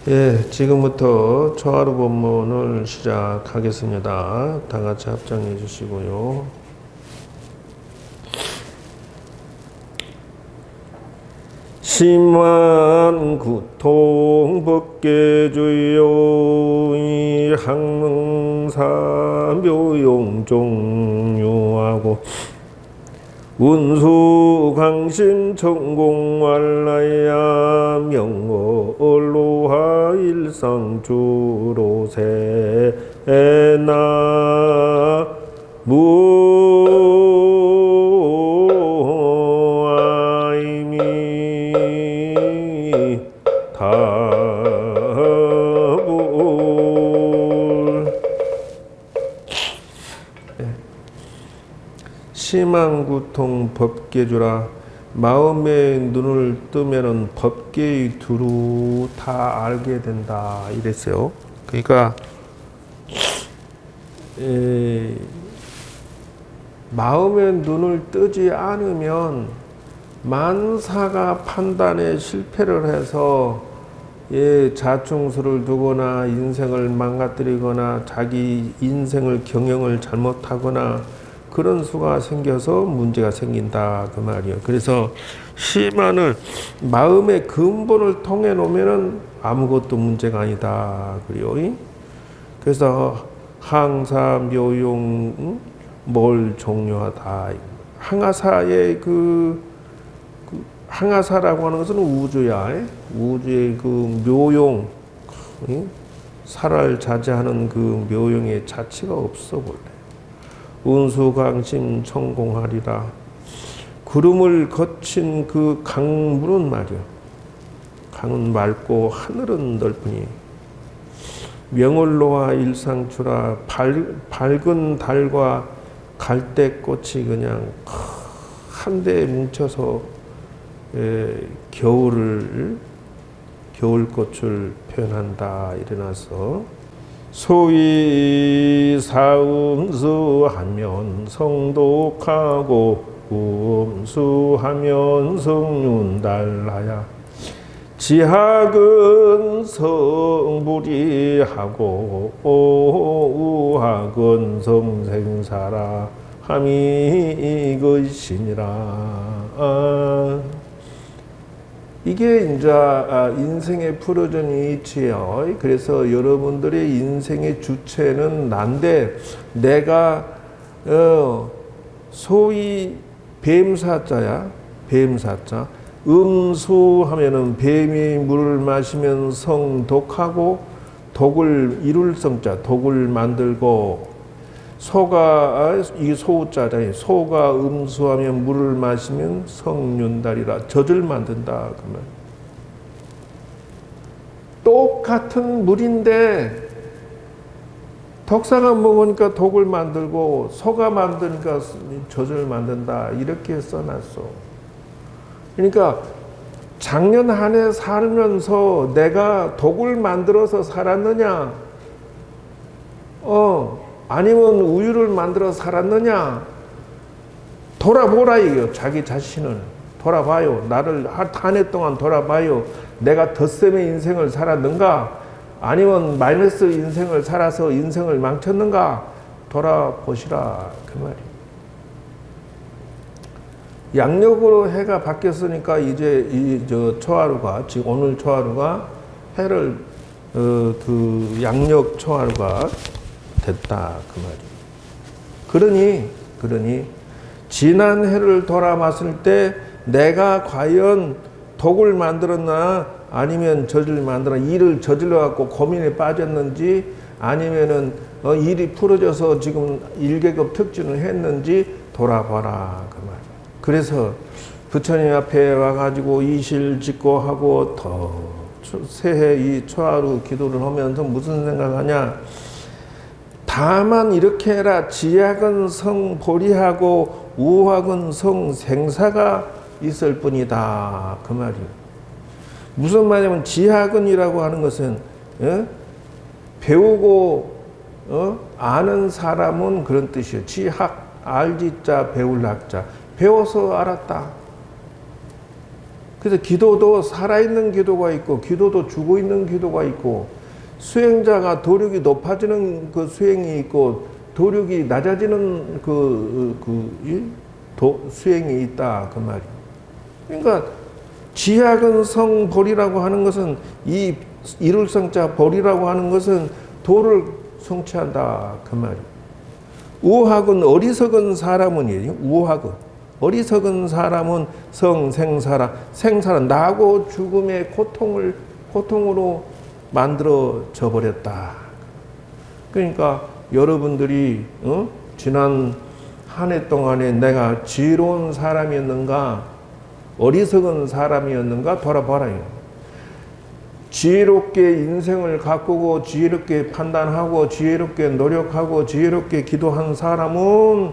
예, 지금부터 초하루 본문을 시작하겠습니다. 다 같이 합장해 주시고요. 심한 구통 벗게 주여 이 항능사 묘용 종유하고 운수 강심 천공왈라야 명월로하 일상주로세나 무아이미 다불 심한 구통 법계 주라. 마음의 눈을 뜨면은 법계의 두루 다 알게 된다 이랬어요. 그러니까 마음의 눈을 뜨지 않으면 만사가 판단에 실패를 해서 자충수를 두거나 인생을 망가뜨리거나 자기 인생을 경영을 잘못하거나 그런 수가 생겨서 문제가 생긴다 그 말이에요. 그래서 심한을 마음의 근본을 통해 놓으면은 아무것도 문제가 아니다 그래요. 그래서 항사 묘용 뭘 종료하다. 항아사의 항아사라고 하는 것은 우주야. 우주의 그 묘용, 살을 자제하는 그 묘용의 자체가 없어 볼래. 운수강심 천공하리라. 구름을 거친 그 강물은 말이야. 강은 맑고 하늘은 넓으니 명월로와 일상추라. 밝은 달과 갈대꽃이 그냥 한데 뭉쳐서 겨울꽃을 표현한다 일어나서 소위 사음수하면 성독하고 음수하면 성윤달라야. 지학은 성불이하고 우학은 성생사라 함이 이것이니라. 이게 이제 인생의 풀어진 이치예요. 그래서 여러분들의 인생의 주체는 난데 내가 소위 뱀사자야. 뱀사자. 음수하면은 뱀이 물을 마시면 성독하고 독을 이룰 성자 독을 만들고 소가 이 소자잖아요. 소가 음수하면 물을 마시면 성윤달이라 젖을 만든다 그 말. 똑같은 물인데 독사가 먹으니까 독을 만들고 소가 만드니까 젖을 만든다 이렇게 써놨어. 그러니까 작년 한 해 살면서 내가 독을 만들어서 살았느냐? 아니면 우유를 만들어 살았느냐? 돌아보라 이거요. 자기 자신을 돌아봐요. 나를 한 해 동안 돌아봐요. 내가 덧셈의 인생을 살았는가? 아니면 마이너스 인생을 살아서 인생을 망쳤는가? 돌아보시라 그 말이에요. 양력으로 해가 바뀌었으니까 이제 초하루가 지금 오늘 초하루가 해를 그 양력 초하루가 됐다 그 말이에요. 그러니 지난 해를 돌아봤을 때 내가 과연 독을 만들었나 아니면 젖을 만들었나 일을 저질러 갖고 고민에 빠졌는지 아니면은 일이 풀어져서 지금 일계급 특진을 했는지 돌아봐라 그 말이에요. 그래서 부처님 앞에 와가지고 이실 짓고 하고 더 새해 이 초하루 기도를 하면서 무슨 생각하냐? 다만 이렇게 해라. 지학은 성보리하고 우학은 성생사가 있을 뿐이다 그 말이에요. 무슨 말이냐면 지학은이라고 하는 것은 배우고 아는 사람은 그런 뜻이에요. 지학 알지자 배울 학자 배워서 알았다. 그래서 기도도 살아있는 기도가 있고, 기도도 죽어있는 기도가 있고, 수행자가 도력이 높아지는 그 수행이 있고, 도력이 낮아지는 수행이 있다. 그 말이에요. 그러니까, 지약은 성벌이라고 하는 것은, 이 이룰 성자 벌이라고 하는 것은 도를 성취한다. 그 말이에요. 우학은 어리석은 사람은이에요. 우학은. 어리석은 사람은 생사라. 나고 죽음의 고통으로 만들어져 버렸다. 그러니까 여러분들이 지난 한 해 동안에 내가 지혜로운 사람이었는가, 어리석은 사람이었는가 돌아봐라요. 지혜롭게 인생을 가꾸고 지혜롭게 판단하고 지혜롭게 노력하고 지혜롭게 기도한 사람은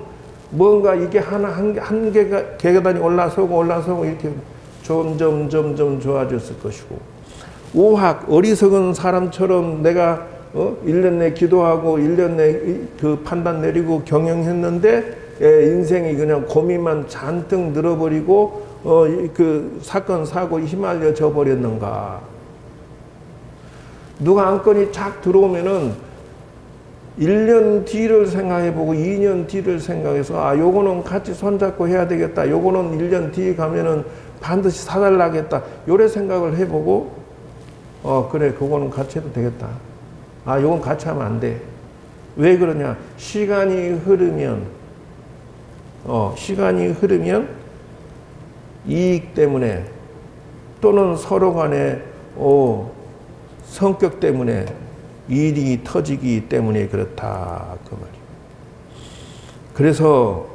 뭔가 이게 한 계단이 올라서고 이렇게 점점 좋아졌을 것이고, 우학 어리석은 사람처럼 내가 1년 내 기도하고 1년 내 그 판단 내리고 경영했는데 인생이 그냥 고민만 잔뜩 늘어버리고 그 사건 사고에 휘말려져 버렸는가. 누가 안건이 착 들어오면은 1년 뒤를 생각해보고 2년 뒤를 생각해서 요거는 같이 손잡고 해야 되겠다. 요거는 1년 뒤에 가면은 반드시 사달라겠다. 요래 생각을 해보고 그래 그거는 같이 해도 되겠다. 요건 같이 하면 안 돼. 왜 그러냐? 시간이 흐르면 이익 때문에 또는 서로 간에 성격 때문에 일이 터지기 때문에 그렇다. 그 말이에요. 그래서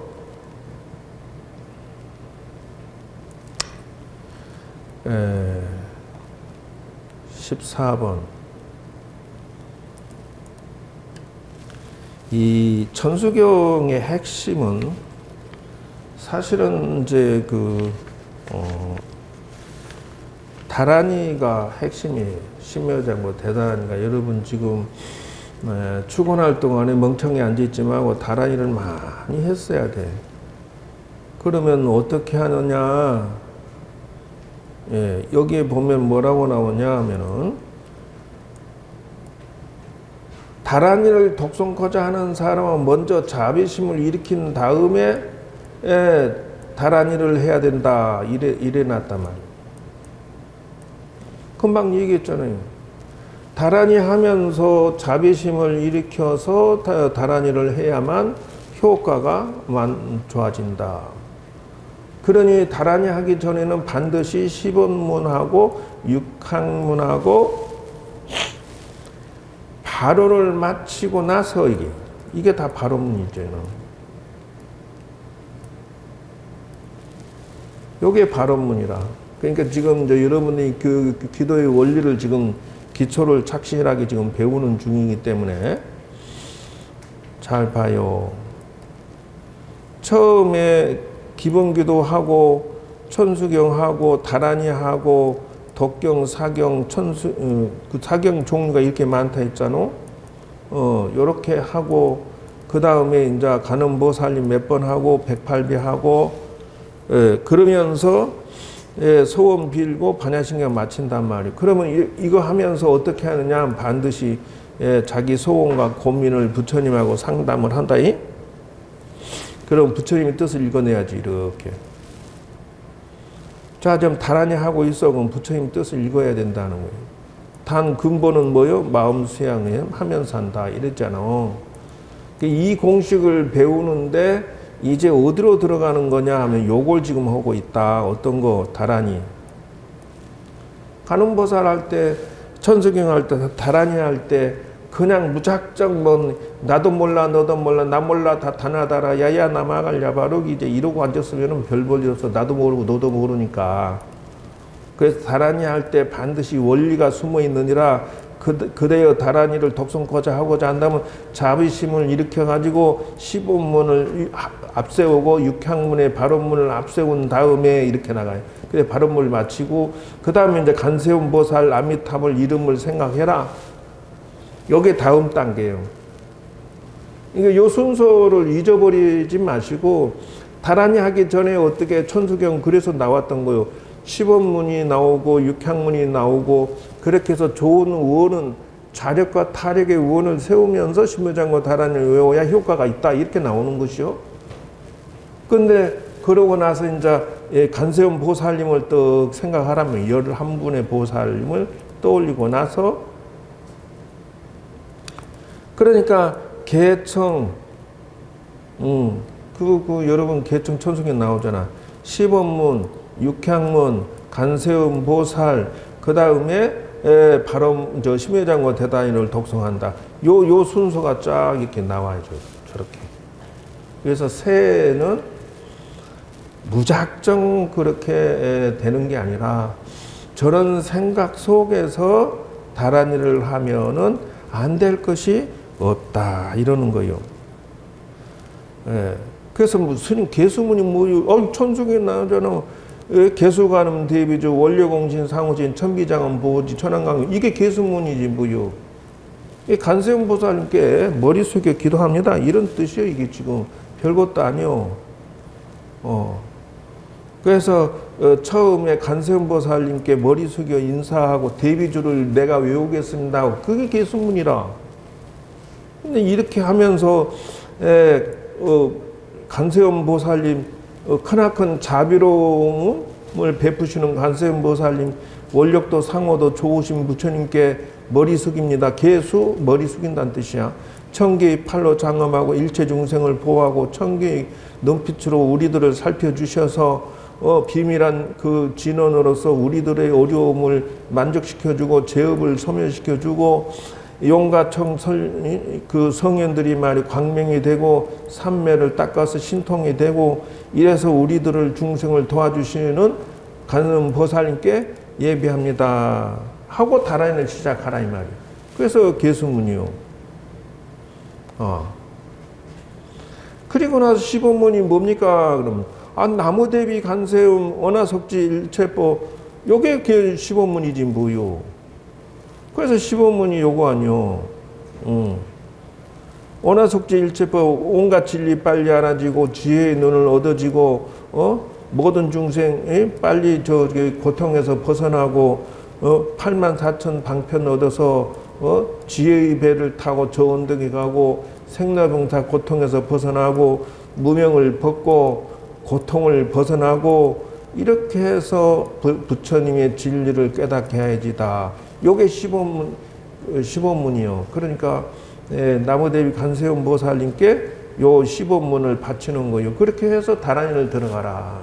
14번 이 천수경의 핵심은 사실은 이제 다란이가 핵심이에요. 심여장 대다란이가 여러분 지금 출근할 동안에 멍청히 앉아있지만 다란이를 많이 했어야 돼. 그러면 어떻게 하느냐? 여기에 보면 뭐라고 나오냐 하면은 다란이를 독성코자 하는 사람은 먼저 자비심을 일으킨 다음에 다란이를 해야 된다. 이래 놨단 말이에요. 금방 얘기했잖아요. 다란이 하면서 자비심을 일으켜서 다란이를 해야만 효과가 좋아진다. 그러니 다란이 하기 전에는 반드시 시본문하고 육학문하고 발언을 마치고 나서 이게 다 발언문이죠. 요게 발언문이라. 그러니까 지금 여러분이 그 기도의 원리를 지금 기초를 착실하게 지금 배우는 중이기 때문에 잘 봐요. 처음에 기본기도하고 천수경하고 다란이하고 독경, 사경, 그 사경 종류가 이렇게 많다 했잖아. 요렇게 하고 그 다음에 이제 간음보살님 몇 번 하고 108비 그러면서 소원 빌고 반야신경 마친단 말이에요. 그러면 이거 하면서 어떻게 하느냐? 반드시 자기 소원과 고민을 부처님하고 상담을 한다. 그럼 부처님의 뜻을 읽어내야지. 이렇게. 자, 좀 다란이 하고 있어. 그럼 부처님 뜻을 읽어야 된다는 거예요. 단 근본은 뭐요? 마음 수양을 하면서 한다. 이랬잖아. 이 공식을 배우는데 이제 어디로 들어가는 거냐 하면 요걸 지금 하고 있다. 어떤 거? 다란이. 간음보살 할 때, 천수경 할 때, 다란이 할 때 그냥 무작정 나도 몰라 너도 몰라 나 몰라 다 다나다라 야야 나마갈 야바룩 이제 이러고 앉았으면 별 볼일 없어. 나도 모르고 너도 모르니까. 그래서 다란이 할 때 반드시 원리가 숨어 있느니라. 그대여 다란이를 독성코자 하고자 한다면 자비심을 일으켜 가지고 시본문을 앞세우고 육향문의 발언문을 앞세운 다음에 이렇게 나가요. 그래 발언문을 마치고 그 다음에 이제 간세운 보살 아미타불 이름을 생각해라. 요게 다음 단계예요. 이게 요 순서를 잊어버리지 마시고 다란이 하기 전에 어떻게 천수경 그래서 나왔던 거요. 시법문이 나오고 육향문이 나오고 그렇게 해서 좋은 우원은 좌력과 타력의 우원을 세우면서 심묘장구 다란이를 외워야 효과가 있다 이렇게 나오는 것이요. 근데 그러고 나서 이제 간세음 보살님을 떡 생각하라면 11분의 보살님을 떠올리고 나서 그러니까 개청 여러분 개청 천성에 나오잖아. 시법문, 육향문, 간세음 보살 그 다음에 바로 심묘장구 대단위를 독송한다. 요 순서가 쫙 이렇게 나와요. 저렇게. 그래서 새는 무작정 그렇게 되는 게 아니라 저런 생각 속에서 다란이를 하면은 안 될 것이 없다 이러는 거요. 예. 그래서 뭐 스님 개수문이 뭐요? 천승에 나오잖아. 개수관음 대비주 원료공신 상호진 천비장은 보지 천안강 이게 개수문이지 뭐요. 간세음 보살님께 머리 숙여 기도합니다 이런 뜻이요. 이게 지금 별것도 아니요. 그래서 처음에 간세음 보살님께 머리 숙여 인사하고 대비주를 내가 외우겠습니다. 그게 개수문이라. 근데 이렇게 하면서 간세음 보살님 크나큰 자비로움을 베푸시는 간세음 보살님 원력도 상호도 좋으신 부처님께 머리 숙입니다. 개수 머리 숙인다는 뜻이야. 천개의 팔로 장엄하고 일체 중생을 보호하고 천개의 눈빛으로 우리들을 살펴주셔서 비밀한 그 진원으로서 우리들의 어려움을 만족시켜주고 제업을 소멸시켜주고 용과 그 성현들이 말이 광명이 되고 삼매를 닦아서 신통이 되고 이래서 우리들을 중생을 도와주시는 간세음 보살님께 예비합니다 하고 다란이를 시작하라 이 말이에요. 그래서 개수문이요. 그리고 나서 시법문이 뭡니까? 그러면 나무대비 간세음 원화석지 일체법 요게 시법문이지 뭐요. 그래서 시법문이 요거 아니요. 원화석지 일체법 온갖 진리 빨리 알아지고 지혜의 눈을 얻어지고 모든 중생이 빨리 고통에서 벗어나고 84,000 방편 얻어서 지혜의 배를 타고 저 언덕에 가고 생老병사 고통에서 벗어나고 무명을 벗고 고통을 벗어나고 이렇게 해서 부처님의 진리를 깨닫게 해야지다. 요게 시법문이요. 그러니까 나무대비 간세음 보살님께 요 시법문을 바치는 거요. 그렇게 해서 다란이를 들어가라.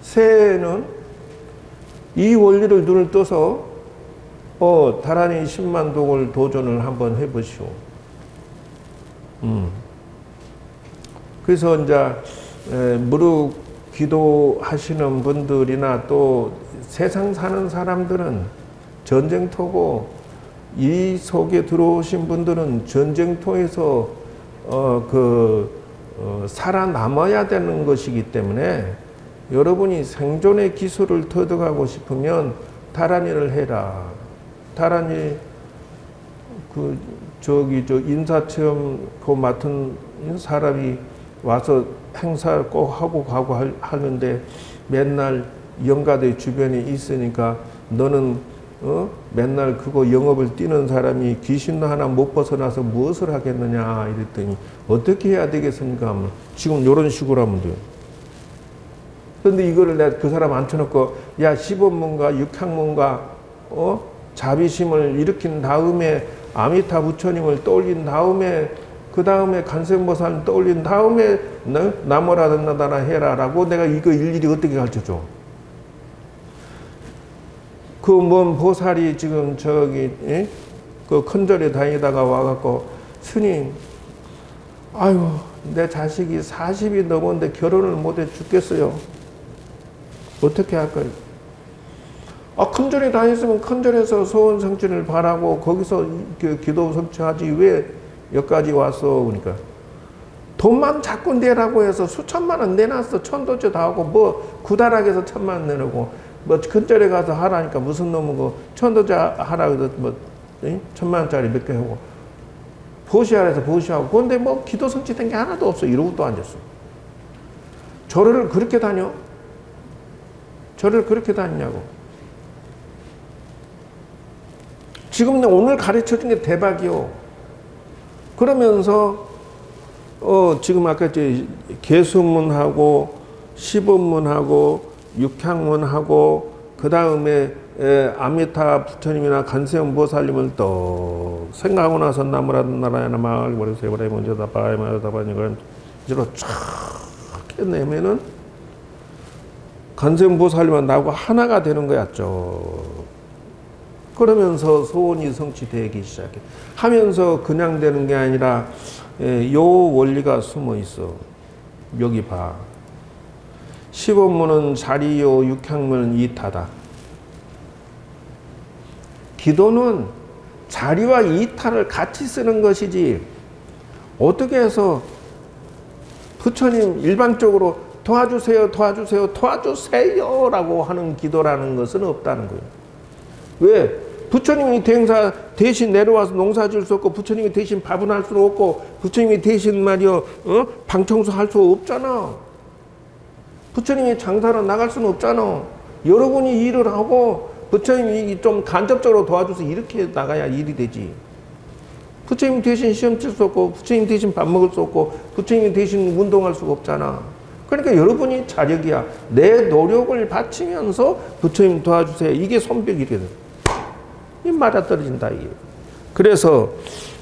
새는 이 원리를 눈을 떠서 다란이 10만독을 도전을 한번 해보시오. 그래서 이제 무릎 기도하시는 분들이나 또 세상 사는 사람들은 전쟁터고 이 속에 들어오신 분들은 전쟁터에서 살아남아야 되는 것이기 때문에 여러분이 생존의 기술을 터득하고 싶으면 다란이를 해라. 다란이 인사체험 맡은 사람이 와서 행사 꼭 하고 가고 하는데 맨날 영가대 주변에 있으니까 너는 맨날 그거 영업을 뛰는 사람이 귀신도 하나 못 벗어나서 무엇을 하겠느냐 이랬더니 어떻게 해야 되겠습니까? 지금 이런 식으로 하면 돼요. 그런데 이거를 내가 그 사람 앉혀놓고 야 시법문과 육향문과 자비심을 일으킨 다음에 아미타 부처님을 떠올린 다음에 그 다음에 간세음보살 떠올린 다음에 나무라든나다나 해라라고 내가 이거 일일이 어떻게 가르쳐줘? 그 뭔 보살이 지금 그 큰절에 다니다가 와갖고 스님 아유 내 자식이 40이 넘었는데 결혼을 못해 죽겠어요. 어떻게 할까요? 큰절에 다녔으면 큰절에서 소원 성취를 바라고 거기서 기도 성취하지 왜 여기까지 왔어? 그러니까 돈만 자꾸 내라고 해서 수천만 원 내놨어. 천도제 다 하고 뭐 구다락에서 1,000만 원 내라고 뭐 큰절에 가서 하라니까 무슨 놈은 그 천도제 하라 그래서 뭐 1,000만 원짜리 몇 개 하고 보시하래서 보시하고 그런데 뭐 기도 성취된 게 하나도 없어. 이러고 또 앉았어. 절을 그렇게 다녀? 저를 그렇게 다니냐고. 지금 오늘 가르쳐 준 게 대박이요. 그러면서 지금 아까 계수문하고 시본문하고 육향문하고 그 다음에 아미타 부처님이나 간세음 보살님을 또 생각하고 나서 나무라든 나라야나 마을 머리서 해버려 먼저 다 바에 마다 바니 그런 이로 쫙 해내면은 간세음 보살님은 나하고 하나가 되는 거야 쭉. 그러면서 소원이 성취되기 시작해. 하면서 그냥 되는 게 아니라 요 원리가 숨어 있어. 여기 봐. 시본문은 자리요, 육향문은 이타다. 기도는 자리와 이타를 같이 쓰는 것이지 어떻게 해서 부처님 일반적으로 도와주세요, 도와주세요, 도와주세요라고 하는 기도라는 것은 없다는 거예요. 왜? 부처님이 대신 내려와서 농사 지을 수 없고 부처님이 대신 밥은 할 수 없고 부처님이 대신 말이요 방 청소할 수 없잖아. 부처님이 장사로 나갈 수는 없잖아. 여러분이 일을 하고 부처님이 좀 간접적으로 도와줘서 이렇게 나가야 일이 되지. 부처님 대신 시험 칠 수 없고 부처님 대신 밥 먹을 수 없고 부처님 대신 운동할 수가 없잖아. 그러니까 여러분이 자력이야. 내 노력을 바치면서 부처님 도와주세요. 이게 손뼉이거든. 이 맞아떨어진다 이게. 그래서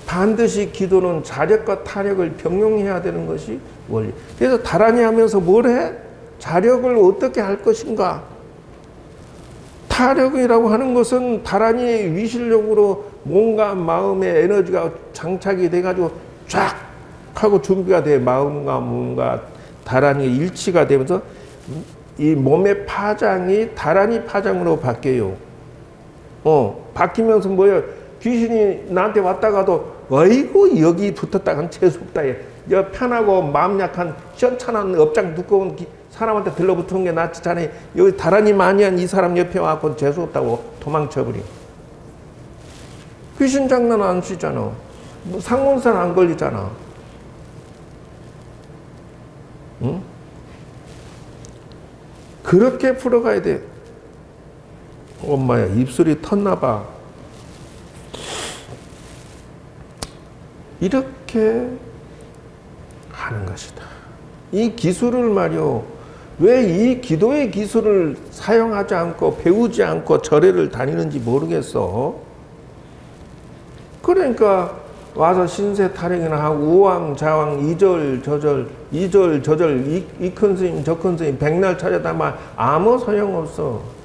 반드시 기도는 자력과 타력을 병용해야 되는 것이 원리. 그래서 다란히 하면서 뭘 해? 자력을 어떻게 할 것인가? 타력이라고 하는 것은 다란히 위실력으로 몸과 마음의 에너지가 장착이 돼가지고 쫙 하고 준비가 돼. 마음과 몸과 다란히 일치가 되면서 이 몸의 파장이 다란히 파장으로 바뀌어요. 바뀌면서 뭐예요? 귀신이 나한테 왔다가도 어이구 여기 붙었다간 재수없다. 편하고 마음 약한 시원찮은 업장 두꺼운 사람한테 들러붙은 게 낫지 자네 여기 다란히 많이 한 이 사람 옆에 와서 재수없다고 도망쳐버리. 귀신 장난 안 치잖아. 상문산 안 걸리잖아. 응? 그렇게 풀어가야 돼. 엄마야 입술이 텄나 봐. 이렇게 하는 것이다. 이 기술을 말이요. 왜 이 기도의 기술을 사용하지 않고 배우지 않고 절에를 다니는지 모르겠어. 그러니까 와서 신세 타령이나 하고 우왕좌왕 이절저절 이 큰 스님 저 큰 스님 백날 찾아다만 아무 소용없어.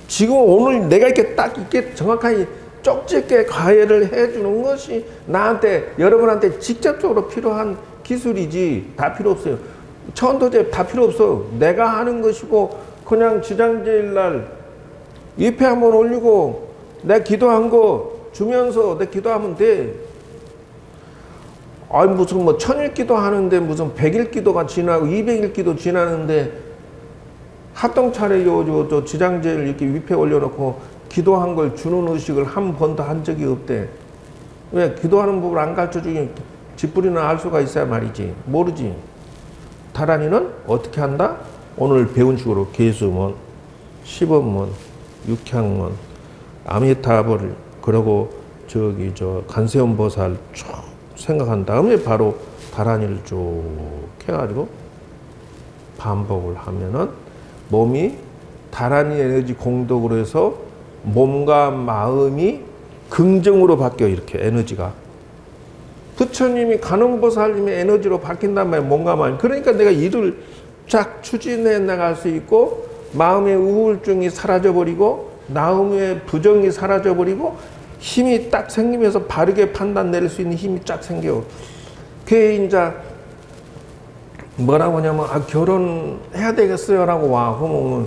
지금 오늘 내가 이렇게 딱 이렇게 정확하게 쪽집게 과외를 해주는 것이 나한테 여러분한테 직접적으로 필요한 기술이지 다 필요 없어요. 천도제 다 필요 없어. 내가 하는 것이고 그냥 지장제일날 위패 한번 올리고 내 기도한 거 주면서 내 기도하면 돼. 아니 무슨 뭐 1000일 기도 하는데 무슨 100일 기도가 지나고 200일 기도 지나는데 합동차례 저 지장제를 이렇게 위패 올려놓고 기도한 걸 주는 의식을 한 번도 한 적이 없대. 왜? 기도하는 법을 안 가르쳐주니 쥐뿌리나 알 수가 있어야 말이지. 모르지. 다란이는 어떻게 한다? 오늘 배운 식으로 계수문, 시본문, 육향문, 아미타불 그리고 간세음 보살 쭉 생각한 다음에 바로 다란이를 쭉 해가지고 반복을 하면은 몸이 다란이 에너지 공덕으로 해서 몸과 마음이 긍정으로 바뀌어. 이렇게 에너지가 부처님이 관음보살님의 에너지로 바뀐단 말이에요. 몸과 마음. 그러니까 내가 일을 쫙 추진해 나갈 수 있고 마음의 우울증이 사라져버리고 마음의 부정이 사라져버리고 힘이 딱 생기면서 바르게 판단 내릴 수 있는 힘이 쫙 생겨. 그게 이제 뭐라고 하냐면 결혼해야 되겠어요 라고 와. 호모는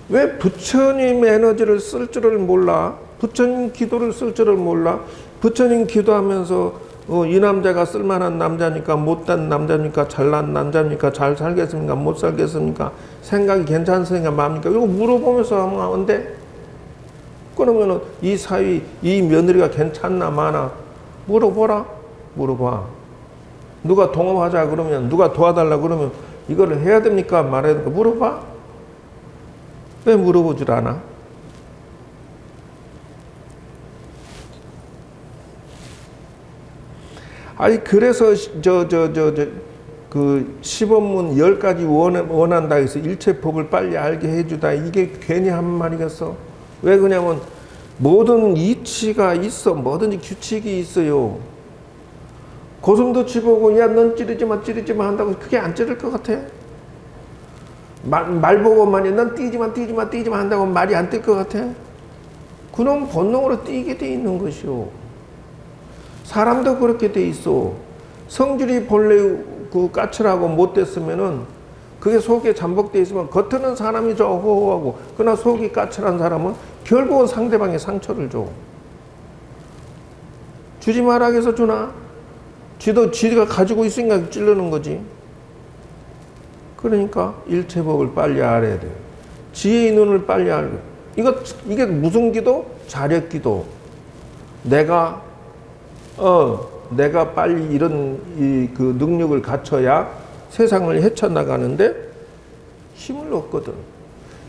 왜 부처님 에너지를 쓸 줄을 몰라? 부처님 기도를 쓸 줄을 몰라? 부처님 기도하면서 이 남자가 쓸만한 남자니까 못된 남자니까 잘난 남자니까 잘 살겠습니까? 못 살겠습니까? 생각이 괜찮습니까? 마음입니까? 이거 물어보면서 하면 안 돼? 그러면은 이 사위, 이 며느리가 괜찮나 마나 물어보라. 물어봐. 누가 동업하자 그러면 누가 도와달라 그러면 이거를 해야 됩니까? 말해야 됩니까? 물어봐. 왜 물어보질 않아? 아니 그래서 그 시법문 10가지 원한다 해서 일체법을 빨리 알게 해주다, 이게 괜히 한 말이겠어? 왜 그러냐면 모든 이치가 있어. 뭐든지 규칙이 있어요. 고슴도치 보고 야 넌 찌르지 마 한다고 그게 안 찌를 것 같아? 말 보고 만약 넌 뛰지 마 한다고 말이 안 뛸 것 같아? 그놈 본능으로 뛰게 돼 있는 것이요. 사람도 그렇게 돼 있어. 성질이 본래 그 까칠하고 못됐으면은 그게 속에 잠복돼 있으면 겉으로는 사람이 저 호호하고, 그러나 속이 까칠한 사람은 결국은 상대방에 상처를 줘. 주지 말라 해서 주나? 지가 가지고 있으니까 찌르는 거지. 그러니까 일체법을 빨리 알아야 돼요. 지혜의 눈을 빨리 알고. 이게 무슨 기도? 자력기도. 내가 빨리 이런 그 능력을 갖춰야 세상을 헤쳐나가는데 힘을 얻거든.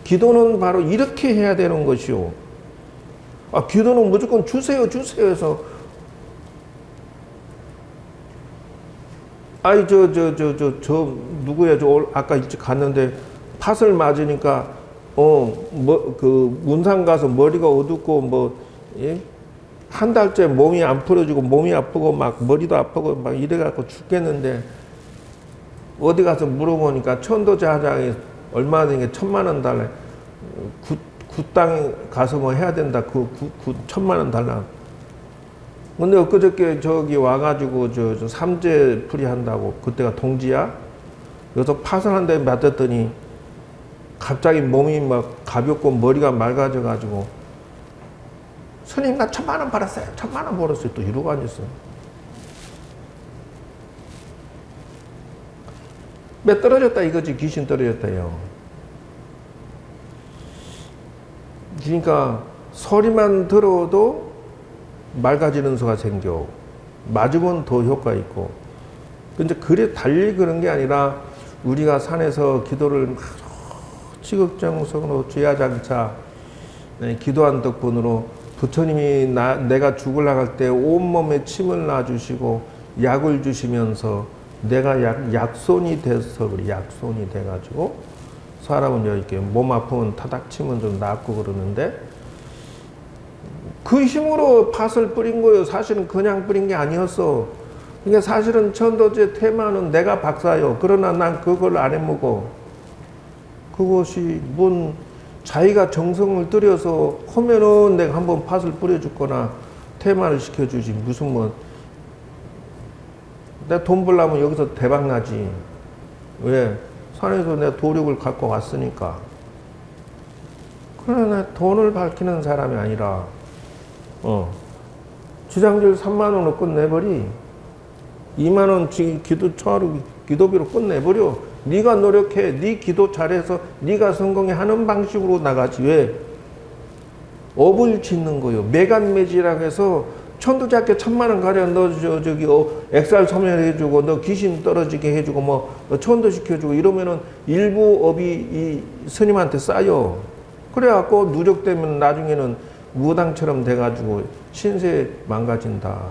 기도는 바로 이렇게 해야 되는 것이요. 기도는 무조건 주세요 해서, 누구야, 아까 일찍 갔는데 팥을 맞으니까, 그 문상 가서 머리가 어둡고, 예? 한 달째 몸이 안 풀어지고 몸이 아프고 막 머리도 아프고 막 이래갖고 죽겠는데, 어디 가서 물어보니까 천도자장에 얼마 되니까 1,000,000원 달래. 굿땅에 가서 뭐 해야 된다. 1,000,000원 달라. 근데 엊그저께 저기 와가지고 저 삼재 풀이 한다고, 그때가 동지야? 여기서 팥을 한 대 맞았더니 갑자기 몸이 막 가볍고 머리가 맑아져가지고, 스님 나 1,000,000원 벌었어요. 1,000,000원 벌었어요. 또 이러고 앉았어. 매 떨어졌다 이거지. 귀신 떨어졌다요. 그러니까 소리만 들어도 맑아지는 수가 생겨. 맞으면 더 효과 있고. 근데 그래 달리 그런 게 아니라, 우리가 산에서 기도를 지극정성으로 주야장차 기도한 덕분으로 부처님이 내가 죽으려고 할 때 온몸에 침을 놔주시고 약을 주시면서 내가 약손이 돼서 그래. 약손이 돼가지고 사람은 이렇게 몸 아프면 타닥치면 좀 낫고 그러는데, 그 힘으로 팥을 뿌린 거예요. 사실은 그냥 뿌린 게 아니었어. 그러니까 사실은 천도제 테마는 내가 박사요. 그러나 난 그걸 안 해먹어. 그것이 자기가 정성을 들여서 하면은 내가 한번 팥을 뿌려줬거나 테마를 시켜주지. 무슨 내가 돈 벌려면 여기서 대박 나지. 왜? 산에서 내가 도력을 갖고 왔으니까. 그러나 돈을 밝히는 사람이 아니라, 주장질 3만원으로 끝내버리. 2만원 기도비로 끝내버려. 네가 노력해. 네 기도 잘해서 네가 성공해 하는 방식으로 나가지. 왜? 업을 짓는 거요. 매간매지라고 해서 천도자께 1,000,000원 가려 너 액살 소멸해주고 너 귀신 떨어지게 해주고 너 천도시켜주고 이러면은 일부 업이 이 스님한테 쌓여. 그래갖고 누적되면 나중에는 무당처럼 돼가지고 신세 망가진다.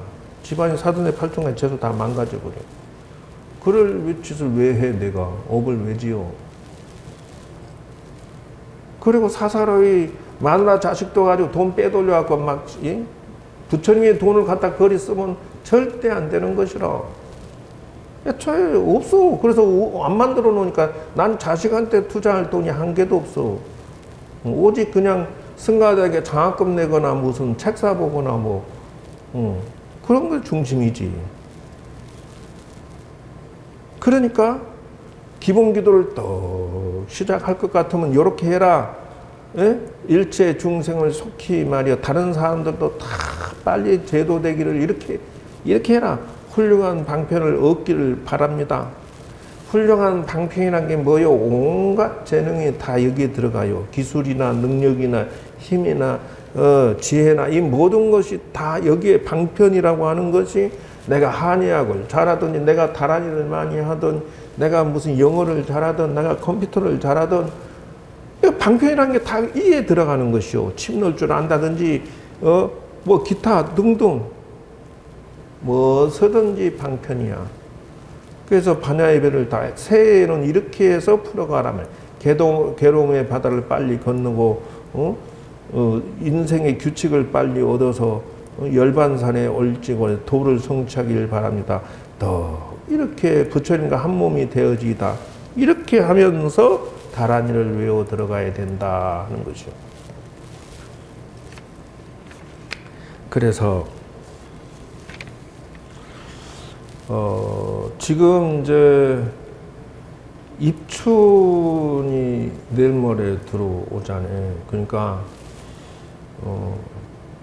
집안이 사돈의 팔중간 재수 다 망가져버려. 그럴 짓을 왜 해? 내가 업을 왜 지어? 그리고 사사로이 마누라 자식도 가지고 돈 빼돌려갖고 막 부처님의 돈을 갖다 거리 쓰면 절대 안 되는 것이라. 애초에 없어. 그래서 안 만들어 놓으니까 난 자식한테 투자할 돈이 한 개도 없어. 오직 그냥 승가대에게 장학금 내거나 무슨 책 사보거나 그런 게 중심이지. 그러니까 기본 기도를 또 시작할 것 같으면 이렇게 해라. 예? 일체 중생을 속히 말이야. 다른 사람들도 다 빨리 제도되기를 이렇게 해라. 훌륭한 방편을 얻기를 바랍니다. 훌륭한 방편이란 게 뭐요? 온갖 재능이 다 여기에 들어가요. 기술이나 능력이나 힘이나 지혜나 이 모든 것이 다 여기에 방편이라고 하는 것이, 내가 한의학을 잘하더니 내가 다란이를 많이 하던, 내가 무슨 영어를 잘하던, 내가 컴퓨터를 잘하던, 방편이라는 게 다 이에 들어가는 것이요. 침 넣을 줄 안다든지, 뭐 기타 등등. 뭐서든지 방편이야. 그래서 반야의 배를 다, 새해에는 이렇게 해서 풀어가라면, 괴로움의 바다를 빨리 건너고, 인생의 규칙을 빨리 얻어서, 열반산에 올지고 도를 성취하길 바랍니다. 이렇게 부처님과 한 몸이 되어지다. 이렇게 하면서 다란이를 외워 들어가야 된다 하는 것이죠. 그래서 지금 이제 입춘이 내일 모레 들어오잖아요. 그러니까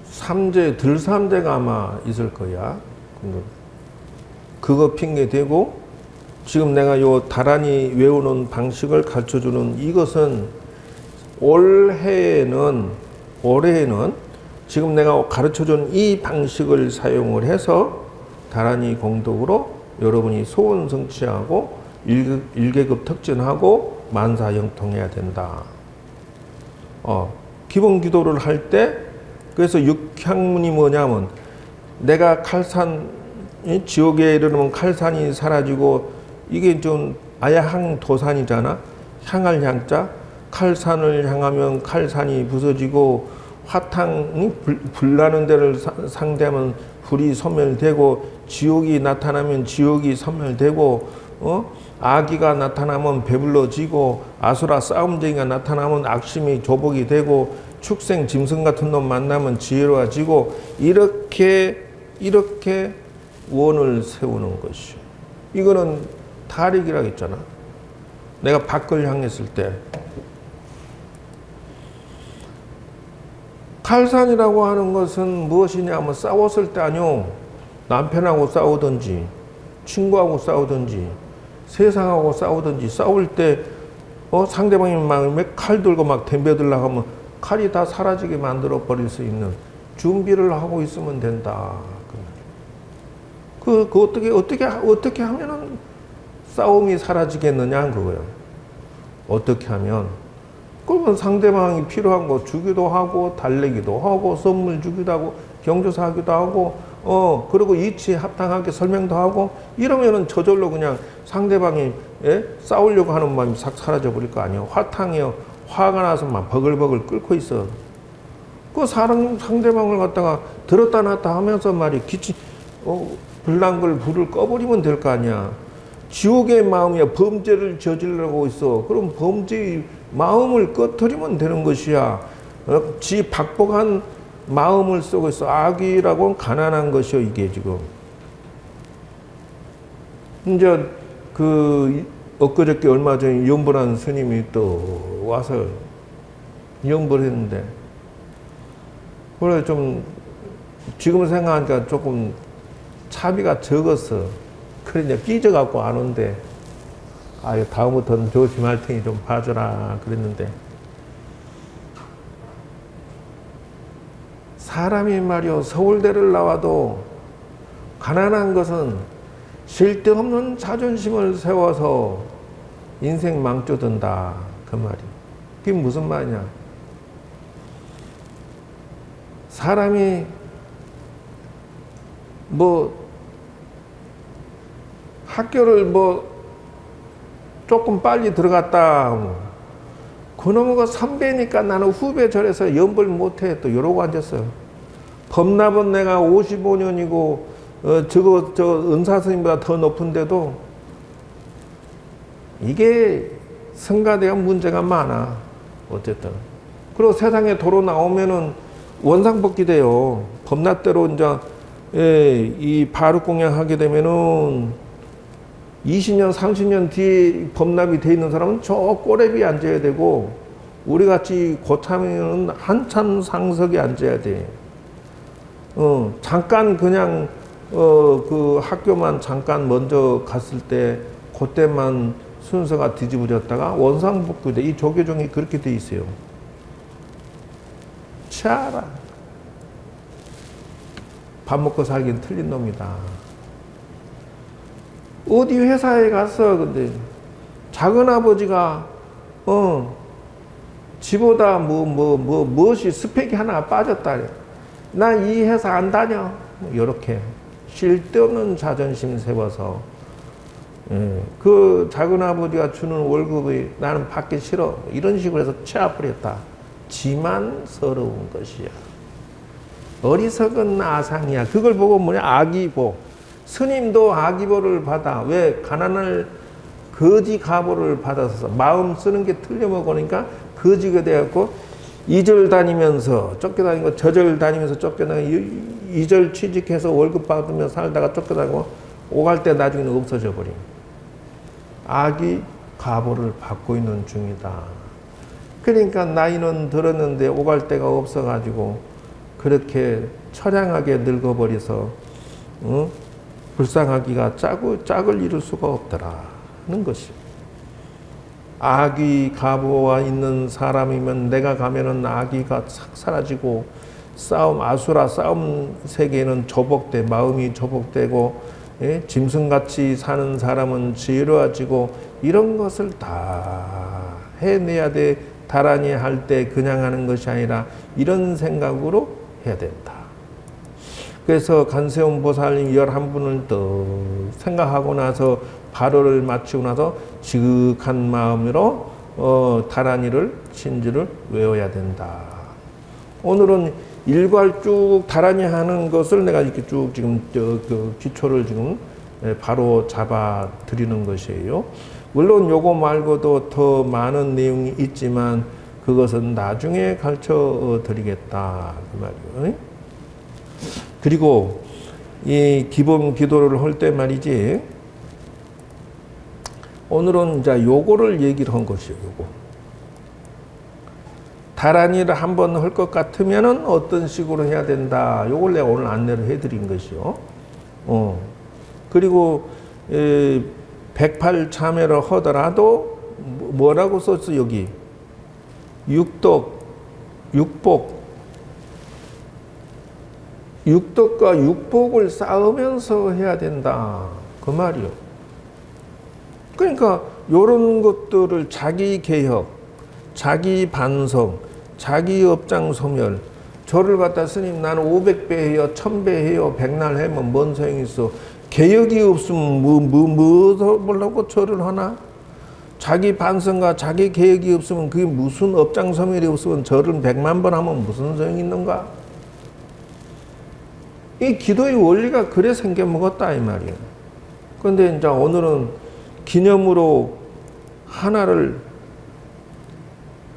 삼재, 들삼재가 아마 있을 거야. 그거 핑계 대고 지금 내가 요 다란이 외우는 방식을 가르쳐 주는 이것은 올해에는 지금 내가 가르쳐 준 이 방식을 사용을 해서 다란이 공덕으로 여러분이 소원 성취하고 일계급 특전하고 만사형통해야 된다. 기본 기도를 할 때 그래서 육향문이 뭐냐면 내가 칼산 지옥에 이르면 칼산이 사라지고 이게 좀 아야항 도산이잖아. 향할 향자 칼산을 향하면 칼산이 부서지고 화탕이 불나는 데를 상대하면 불이 소멸되고 지옥이 나타나면 지옥이 소멸되고 아기가 나타나면 배불러지고 아수라 싸움쟁이가 나타나면 악심이 조복이 되고 축생 짐승 같은 놈 만나면 지혜로워지고 이렇게 원을 세우는 것이. 이거는 탈익이라고 했잖아. 내가 밖을 향했을 때 칼산이라고 하는 것은 무엇이냐면 싸웠을 때 아니요. 남편하고 싸우든지 친구하고 싸우든지 세상하고 싸우든지 싸울 때 상대방이 막 칼 들고 막 덤벼들려고 하면 칼이 다 사라지게 만들어 버릴 수 있는 준비를 하고 있으면 된다. 그 어떻게 하면은 싸움이 사라지겠느냐 그거예요. 어떻게 하면 그러면 상대방이 필요한 거 주기도 하고 달래기도 하고 선물 주기도 하고 경조사하기도 하고 그리고 이치 합당하게 설명도 하고 이러면은 저절로 그냥 상대방이 싸우려고 하는 마음이 싹 사라져 버릴 거 아니에요. 화탕이요. 화가 나서 막 버글버글 끓고 있어. 그 상대방을 갖다가 들었다 놨다 하면서 말이 불난 걸 불을 꺼버리면 될 거 아니야. 지옥의 마음이야. 범죄를 저지르려고 있어. 그럼 범죄의 마음을 꺼트리면 되는 것이야. 지 박복한 마음을 쓰고 있어. 악이라고는 가난한 것이요. 이게 지금. 이제 엊그저께 얼마 전에 연불한 스님이 또 와서 연불을 했는데 그래 좀 지금 생각하니까 조금 차비가 적었어. 그래 이제 삐져갖고 안 온대. 다음부터는 조심할 테니 좀 봐줘라 그랬는데 사람이 말이요 서울대를 나와도 가난한 것은 쓸데없는 자존심을 세워서 인생 망쳐든다 그 말이. 그게 무슨 말이냐. 사람이 학교를 조금 빨리 들어갔다. 그놈의 선배니까 나는 후배 절에서 연불 못해. 또 이러고 앉았어요. 법납은 내가 55년이고, 저 은사스님보다 더 높은데도 이게 성가대가 문제가 많아. 어쨌든. 그리고 세상에 도로 나오면은 원상복귀 돼요. 법납대로 이제, 이 바루공양 하게 되면은 20년, 30년 뒤에 법납이 돼 있는 사람은 저 꼬레비에 앉아야 되고, 우리 같이 고참이면 한참 상석에 앉아야 돼. 잠깐 그냥, 그 학교만 잠깐 먼저 갔을 때, 그때만 순서가 뒤집어졌다가 원상복귀 돼. 이 조계종이 그렇게 돼 있어요. 치아라. 밥 먹고 살긴 틀린 놈이다. 어디 회사에 가서 근데 작은 아버지가 지보다 무엇이 스펙이 하나 빠졌다. 나 이 회사 안 다녀. 이렇게 쓸데없는 자존심 세워서 그 작은아버지가 주는 월급이 나는 받기 싫어. 이런 식으로 해서 채워버렸다. 지만 서러운 것이야. 어리석은 아상이야. 그걸 보고 뭐냐? 악의보. 스님도 악의보를 받아. 왜? 가난을 거지 가보를 받아서 마음 쓰는 게 틀려먹으니까 거지가 되었고, 2절 다니면서 쫓겨다니고 저절 다니면서 쫓겨다니고 2절 취직해서 월급 받으며 살다가 쫓겨다니고 오갈 때 나중에는 없어져 버림. 악이 가보를 받고 있는 중이다. 그러니까 나이는 들었는데 오갈 데가 없어가지고 그렇게 처량하게 늙어버려서 불쌍하기가 짝을 이룰 수가 없더라는 것이요. 악이 가보와 있는 사람이면 내가 가면은 악이가 싹 사라지고 아수라 싸움 세계에는 조복돼, 마음이 조복되고, 예? 짐승같이 사는 사람은 지혜로워지고, 이런 것을 다 해내야 돼. 다란히 할 때 그냥 하는 것이 아니라 이런 생각으로 해야 된다. 그래서 간세음 보살님 11분을 또 생각하고 나서 발호를 마치고 나서 지극한 마음으로 다란이를 진주를 외워야 된다. 오늘은 일괄 쭉 다란이 하는 것을 내가 이렇게 쭉 지금 그 기초를 지금 바로 잡아 드리는 것이에요. 물론 요거 말고도 더 많은 내용이 있지만 그것은 나중에 가르쳐 드리겠다 그 말이에요. 그리고 이 기본 기도를 할 때 말이지, 오늘은 이제 요거를 얘기를 한 것이에요. 요거. 다란이를 한번 할 것 같으면은 어떤 식으로 해야 된다. 요걸 내가 오늘 안내를 해드린 것이요. 그리고 108참회를 하더라도 뭐라고 썼어 여기? 육덕, 육복. 육덕과 육복을 쌓으면서 해야 된다. 그 말이요. 그러니까 이런 것들을 자기 개혁, 자기 반성, 자기 업장 소멸. 저를 갖다 스님 나는 500배 해요, 1000배 해요, 백날 하면 뭔 소용이 있어. 개혁이 없으면 뭐라고 절을 하나? 자기 반성과 자기 개혁이 없으면 그게 무슨 업장 소멸이 없으면 절을 100만 번 하면 무슨 소용이 있는가? 이 기도의 원리가 그래 생겨먹었다 이 말이에요. 그런데 이제 오늘은 기념으로 하나를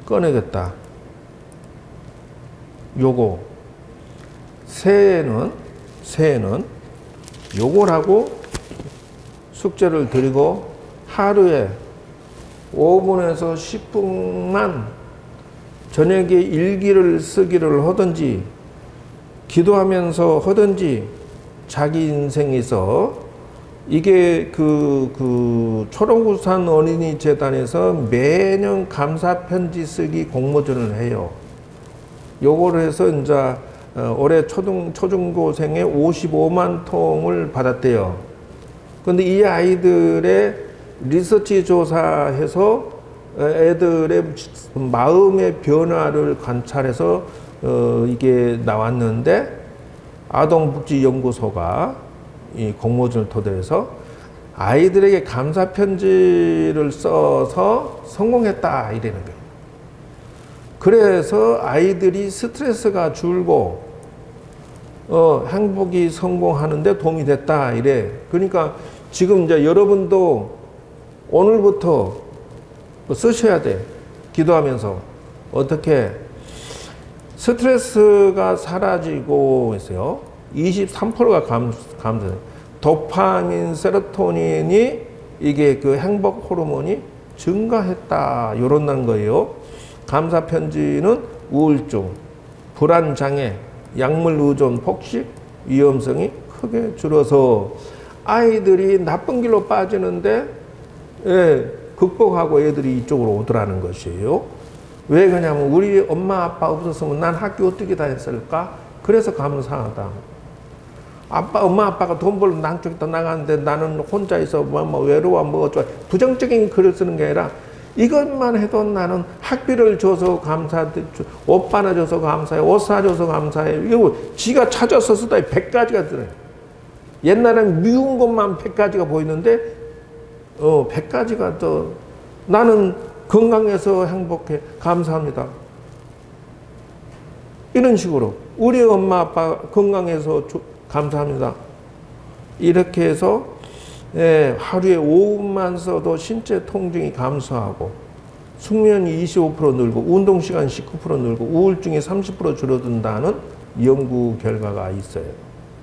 꺼내겠다. 요거 새해는 요걸 하고 숙제를 드리고 하루에 5분에서 10분만 저녁에 일기를 쓰기를 하든지 기도하면서 하든지 자기 인생에서 이게 그 초록우산 어린이 재단에서 매년 감사 편지 쓰기 공모전을 해요. 요거를 해서 이제 올해 초중고생에 55만 통을 받았대요. 근데 이 아이들의 리서치 조사해서 애들의 마음의 변화를 관찰해서 이게 나왔는데 아동복지연구소가 이 공모전을 토대로 해서 아이들에게 감사 편지를 써서 성공했다 이러는 거예요. 그래서 아이들이 스트레스가 줄고 행복이 성공하는데 도움이 됐다 이래. 그러니까 지금 이제 여러분도 오늘부터 쓰셔야 돼. 기도하면서 어떻게 스트레스가 사라지고 있어요. 23%가 감소. 도파민, 세로토닌이 이게 그 행복 호르몬이 증가했다. 요런다는 거예요. 감사 편지는 우울증, 불안 장애, 약물 의존, 폭식 위험성이 크게 줄어서 아이들이 나쁜 길로 빠지는데 극복하고 애들이 이쪽으로 오더라는 것이에요. 왜 그러냐면 우리 엄마 아빠 없었으면 난 학교 어떻게 다녔을까? 그래서 감사하다. 엄마 아빠가 돈 벌러 남쪽에 나가는데 나는 혼자 있어 외로워 어쩌고 부정적인 글을 쓰는 게 아니라 이것만 해도 나는 학비를 줘서 감사해, 옷 받아줘서 감사해, 옷 사줘서 감사해. 이거 지가 찾아서 쓰다 100가지가 들어요. 옛날엔 미운 것만 100가지가 보이는데 100가지가 더 나는 건강해서 행복해 감사합니다. 이런 식으로 우리 엄마 아빠 건강해서 감사합니다. 이렇게 해서 하루에 5분만 써도 신체 통증이 감소하고 숙면이 25% 늘고 운동시간 19% 늘고 우울증이 30% 줄어든다는 연구 결과가 있어요.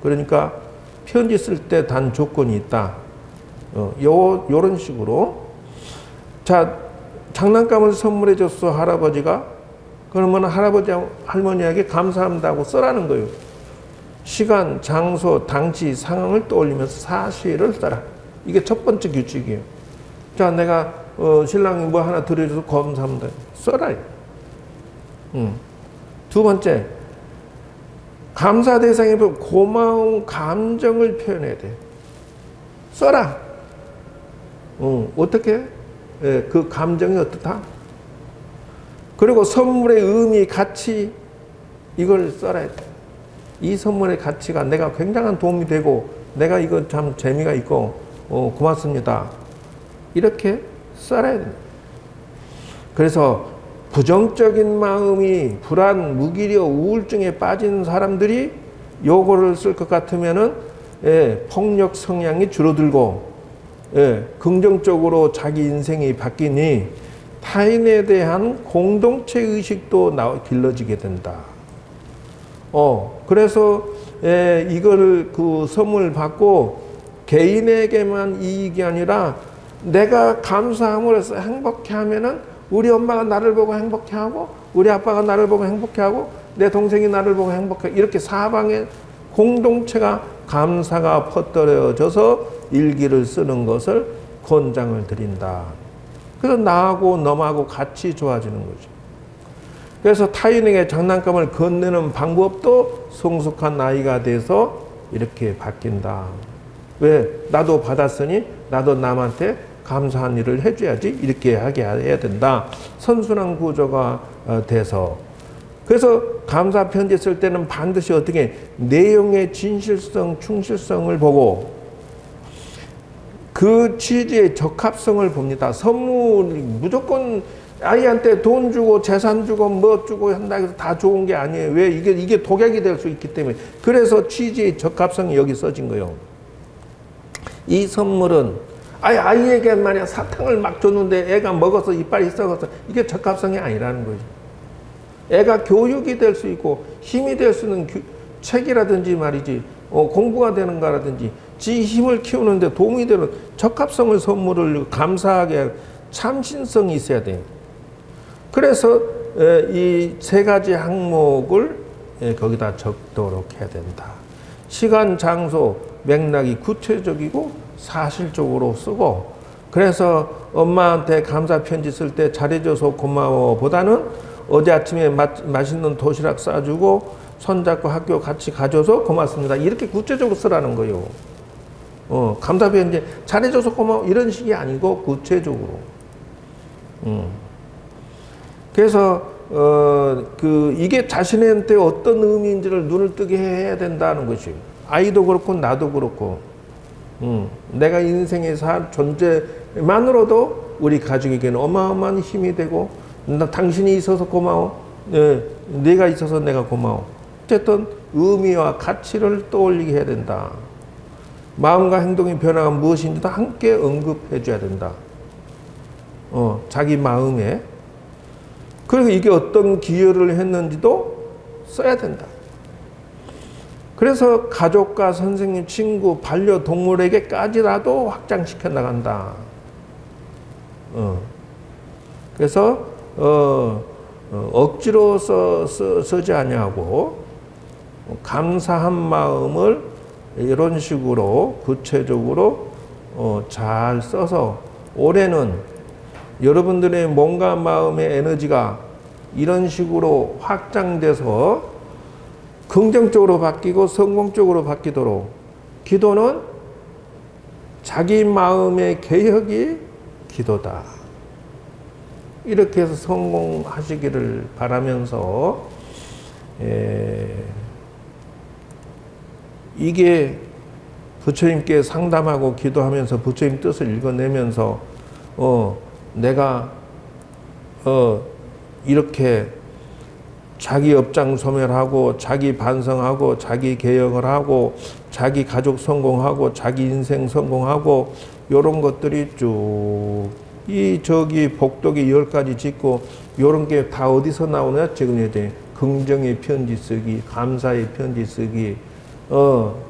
그러니까 편지 쓸 때 단 조건이 있다. 요런 식으로. 자, 장난감을 선물해 줬어, 할아버지가. 그러면 할아버지, 할머니에게 감사합니다고 써라는 거예요. 시간, 장소, 당시, 상황을 떠올리면서 사실을 써라. 이게 첫 번째 규칙이에요. 자, 내가 신랑이 뭐 하나 드려줘서 감사합니다. 써라. 두 번째, 감사 대상에 고마운 감정을 표현해야 돼. 써라. 어떻게? 그 감정이 어떻다? 그리고 선물의 의미, 가치, 이걸 써라. 이 선물의 가치가 내가 굉장한 도움이 되고, 내가 이거 참 재미가 있고, 고맙습니다. 이렇게 써야 됩니다. 그래서 부정적인 마음이 불안, 무기력, 우울증에 빠진 사람들이 요거를 쓸 것 같으면은, 폭력 성향이 줄어들고, 긍정적으로 자기 인생이 바뀌니 타인에 대한 공동체 의식도 길러지게 된다. 그래서 이거를 그 선물 받고 개인에게만 이익이 아니라 내가 감사함으로써 행복해하면은 우리 엄마가 나를 보고 행복해하고 우리 아빠가 나를 보고 행복해하고 내 동생이 나를 보고 행복해. 이렇게 사방에 공동체가 감사가 퍼뜨려져서 일기를 쓰는 것을 권장을 드린다. 그래서 나하고 너하고 같이 좋아지는 거죠. 그래서 타인에게 장난감을 건네는 방법도 성숙한 나이가 돼서 이렇게 바뀐다. 왜? 나도 받았으니 나도 남한테 감사한 일을 해줘야지 이렇게 하게 해야 된다. 선순환 구조가 돼서. 그래서 감사 편지 쓸 때는 반드시 어떻게 내용의 진실성, 충실성을 보고 그 취지의 적합성을 봅니다. 선물이 무조건 아이한테 돈 주고 재산 주고 뭐 주고 한다 해서 다 좋은 게 아니에요. 왜? 이게 독약이 될 수 있기 때문에. 그래서 취지의 적합성이 여기 써진 거예요. 이 선물은 아이에게 말이야 사탕을 막 줬는데 애가 먹어서 이빨이 썩어서 이게 적합성이 아니라는 거죠. 애가 교육이 될 수 있고 힘이 될 수 있는 책이라든지 말이지 공부가 되는 거라든지 지 힘을 키우는데 도움이 되는 적합성을 선물을 감사하게 참신성이 있어야 돼요. 그래서 이 세 가지 항목을 거기다 적도록 해야 된다. 시간, 장소, 맥락이 구체적이고 사실적으로 쓰고 그래서 엄마한테 감사 편지 쓸 때 잘해줘서 고마워 보다는 어제 아침에 맛있는 도시락 싸주고 손잡고 학교 같이 가줘서 고맙습니다. 이렇게 구체적으로 쓰라는 거예요. 감사 편지 잘해줘서 고마워 이런 식이 아니고 구체적으로. 그래서 이게 자신한테 어떤 의미인지를 눈을 뜨게 해야 된다는 것이 아이도 그렇고 나도 그렇고 내가 인생에 살 존재만으로도 우리 가족에게는 어마어마한 힘이 되고 당신이 있어서 고마워. 네가 있어서 내가 고마워. 어쨌든 의미와 가치를 떠올리게 해야 된다. 마음과 행동의 변화가 무엇인지도 함께 언급해 줘야 된다. 자기 마음에. 그리고 이게 어떤 기여를 했는지도 써야 된다. 그래서 가족과 선생님, 친구, 반려동물에게까지라도 확장시켜 나간다. 그래서 억지로 쓰지 아니하고 감사한 마음을 이런 식으로 구체적으로 잘 써서 올해는 여러분들의 몸과 마음의 에너지가 이런 식으로 확장돼서 긍정적으로 바뀌고 성공적으로 바뀌도록 기도는 자기 마음의 개혁이 기도다. 이렇게 해서 성공하시기를 바라면서, 이게 부처님께 상담하고 기도하면서 부처님 뜻을 읽어내면서 내가 이렇게 자기 업장 소멸하고 자기 반성하고 자기 개혁을 하고 자기 가족 성공하고 자기 인생 성공하고 요런 것들이 쭉 저기 복덕이 10가지 짓고 요런 게 다 어디서 나오냐? 지금 이제 긍정의 편지 쓰기, 감사의 편지 쓰기,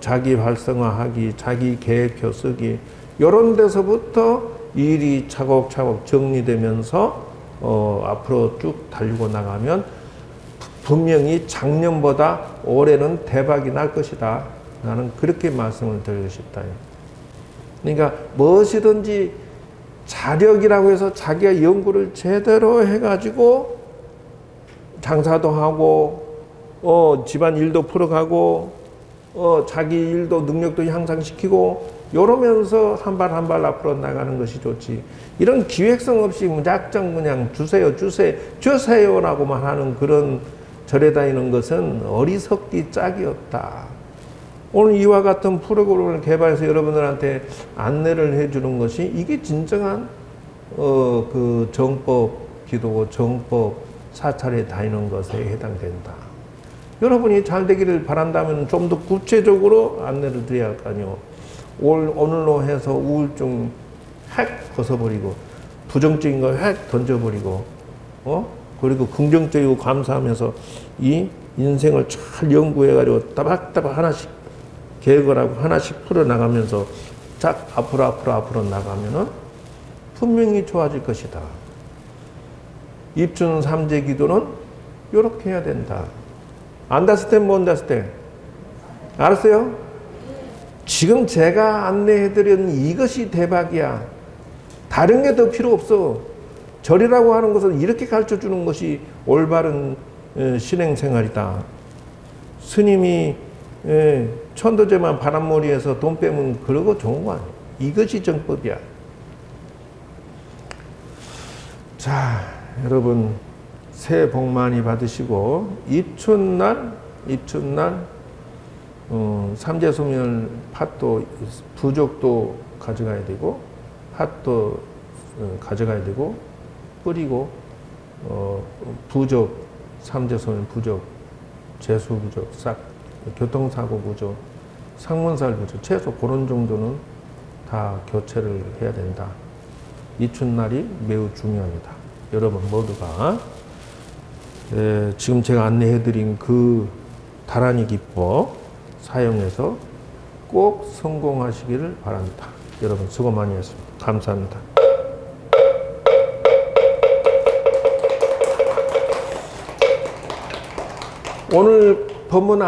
자기 활성화하기, 자기 계획표 쓰기, 요런 데서부터 일이 차곡차곡 정리되면서 앞으로 쭉 달리고 나가면 분명히 작년보다 올해는 대박이 날 것이다. 나는 그렇게 말씀을 드리고 싶다. 그러니까 무엇이든지 자력이라고 해서 자기가 연구를 제대로 해가지고 장사도 하고 집안 일도 풀어가고 자기 일도 능력도 향상시키고 이러면서 한 발 한 발 앞으로 나가는 것이 좋지. 이런 기획성 없이 무작정 그냥 주세요라고만 하는 그런 절에 다니는 것은 어리석기 짝이 없다. 오늘 이와 같은 프로그램을 개발해서 여러분들한테 안내를 해주는 것이 이게 진정한 그 정법 기도고 정법 사찰에 다니는 것에 해당된다. 여러분이 잘 되기를 바란다면 좀 더 구체적으로 안내를 드려야 할 거 아니요. 오늘로 해서 우울증 핵 벗어버리고 부정적인 거 핵 던져버리고 그리고 긍정적이고 감사하면서 이 인생을 잘 연구해가지고 따박따박 하나씩 계획을 하고 하나씩 풀어나가면서 쫙 앞으로 나가면은 분명히 좋아질 것이다. 입춘 삼재 기도는 이렇게 해야 된다. 안다스템 못 안다스템? 알았어요? 지금 제가 안내해드린 이것이 대박이야. 다른 게 더 필요 없어. 절이라고 하는 것은 이렇게 가르쳐 주는 것이 올바른 신행생활이다. 스님이 천도제만 바람머리에서 돈 빼면 그러고 좋은 거 아니야. 이것이 정법이야. 자, 여러분 새해 복 많이 받으시고 입춘날 삼재소멸 팥도 부적도 가져가야 되고 팥도 가져가야 되고 뿌리고 부적 삼재소멸 부적 재수부적 싹 교통사고 부적 상문살 부적 최소 그런 정도는 다 교체를 해야 된다. 입춘날이 매우 중요합니다. 여러분 모두가 지금 제가 안내해드린 그 다란이 기법 사용해서 꼭 성공하시기를 바랍니다. 여러분 수고 많이 했습니다. 감사합니다. 오늘 법문